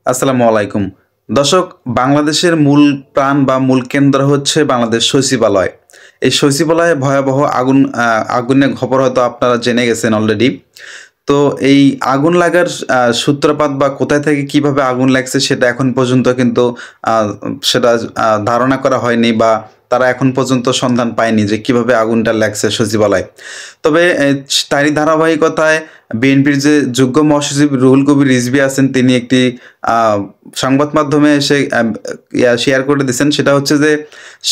আসসালামু আলাইকুম। দর্শক, বাংলাদেশের মূল প্রাণ বা মূল কেন্দ্র হচ্ছে বাংলাদেশ সচিবালয়। এই সচিবালয়ে ভয়াবহ আগুনের খবর হয়তো আপনারা জেনে গেছেন অলরেডি। তো এই আগুন লাগার সূত্রপাত বা কোথায় থেকে কিভাবে আগুন লাগছে সেটা এখন পর্যন্ত কিন্তু আ সেটা ধারণা করা হয়নি বা তারা এখন পর্যন্ত সন্ধান পায়নি যে কিভাবে আগুনটা লাগছে সচিবালয়ে। তবে তারই ধারাবাহিকতায় বিএনপির যে যুগ্ম মহাসচিব রুহুল কবির রিজভী আছেন তিনি একটি আ সংবাদ মাধ্যমে এসে শেয়ার করে দিয়েছেন। সেটা হচ্ছে যে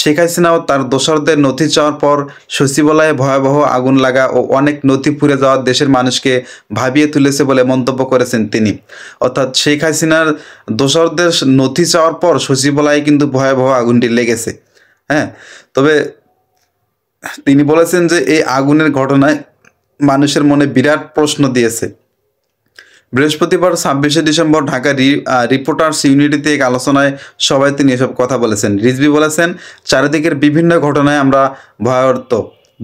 শেখ হাসিনা ও তার দোসরদের নথি চাওয়ার পর সচিবালয়ে ভয়াবহ আগুন লাগা ও অনেক নথি পুড়ে যাওয়া দেশের মানুষকে ভাবিয়ে তুলেছে বলে মন্তব্য করেছেন তিনি। অর্থাৎ শেখ হাসিনার দোসরদের নথি চাওয়ার পর সচিবালয়ে কিন্তু ভয়াবহ আগুনটি লেগেছে। হ্যাঁ? তবে তিনি বলেছেন যে এই আগুনের ঘটনায় মানুষের মনে বিরাট প্রশ্ন দিয়েছে। বৃহস্পতিবার ২৬শে ডিসেম্বর ঢাকা রিপোর্টার্স ইউনিটিতে এক আলোচনায় সভায় তিনি এসব কথা বলেছেন। রিজভী বলেছেন, চারিদিকের বিভিন্ন ঘটনায় আমরা ভয়ার্ত।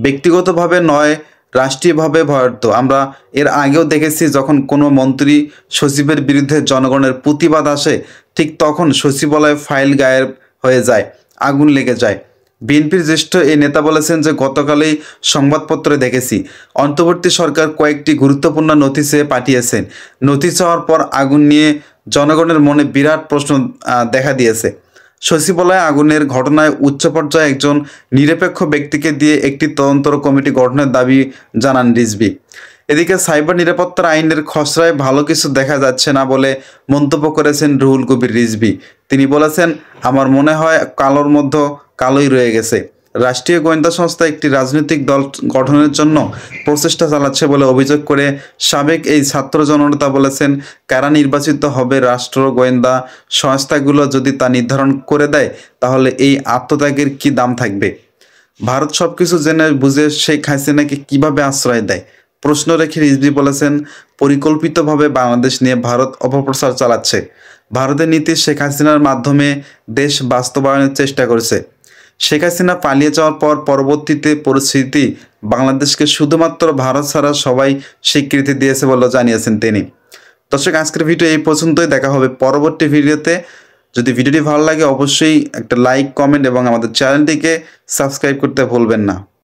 ব্যক্তিগতভাবে নয়, রাষ্ট্রীয়ভাবে ভয়ার্ত। আমরা এর আগেও দেখেছি যখন কোনো মন্ত্রী সচিবের বিরুদ্ধে জনগণের প্রতিবাদ আসে, ঠিক তখন সচিবালয়ে ফাইল গায়েব হয়ে যায়, আগুন লেগে যায়। বিএনপির জ্যেষ্ঠ এই নেতা বলেছেন যে গতকালই সংবাদপত্রে দেখেছি অন্তর্বর্তী সরকার কয়েকটি গুরুত্বপূর্ণ নথি চেয়ে পাঠিয়েছেন। নথি চাওয়ার পর আগুন নিয়ে জনগণের মনে বিরাট প্রশ্ন দেখা দিয়েছে। সচিবালয়ে আগুনের ঘটনায় উচ্চ পর্যায়ে একজন নিরপেক্ষ ব্যক্তিকে দিয়ে একটি তদন্ত কমিটি গঠনের দাবি জানান রিজভী। এদিকে সাইবার নিরাপত্তার আইনের খসড়ায় ভালো কিছু দেখা যাচ্ছে না বলে মন্তব্য করেছেন রুহুল কবির রিজভী। তিনি বলেছেন, আমার মনে হয় কালোর মধ্যে কালোই রয়ে গেছে। রাষ্ট্রীয় গোয়েন্দা সংস্থা একটি রাজনৈতিক দল গঠনের জন্য প্রচেষ্টা চালাচ্ছে বলে অভিযোগ করে সাবেক এই ছাত্র জননেতা বলেছেন, কারা নির্বাচিত হবে রাষ্ট্র গোয়েন্দা সংস্থাগুলো যদি তা নির্ধারণ করে দেয় তাহলে এই আত্মত্যাগের কি দাম থাকবে? ভারত সবকিছু জেনে বুঝে শেখ হাসিনাকে কিভাবে আশ্রয় দেয়? প্রশ্ন রেখে রিজভী বলেছেন, পরিকল্পিতভাবে বাংলাদেশ নিয়ে ভারত অপপ্রচার চালাচ্ছে। ভারতের নীতি শেখ হাসিনার মাধ্যমে দেশ বাস্তবায়নের চেষ্টা করছে। শেখ হাসিনা পালিয়ে যাওয়ার পর পরবর্তীতে পরিস্থিতি বাংলাদেশকে শুধুমাত্র ভারত ছাড়া সবাই স্বীকৃতি দিয়েছে বলে জানিয়েছেন তিনি। দর্শক, আজকের ভিডিও এই পর্যন্তই। দেখা হবে পরবর্তী ভিডিওতে। যদি ভিডিওটি ভালো লাগে অবশ্যই একটা লাইক, কমেন্ট এবং আমাদের চ্যানেলটিকে সাবস্ক্রাইব করতে ভুলবেন না।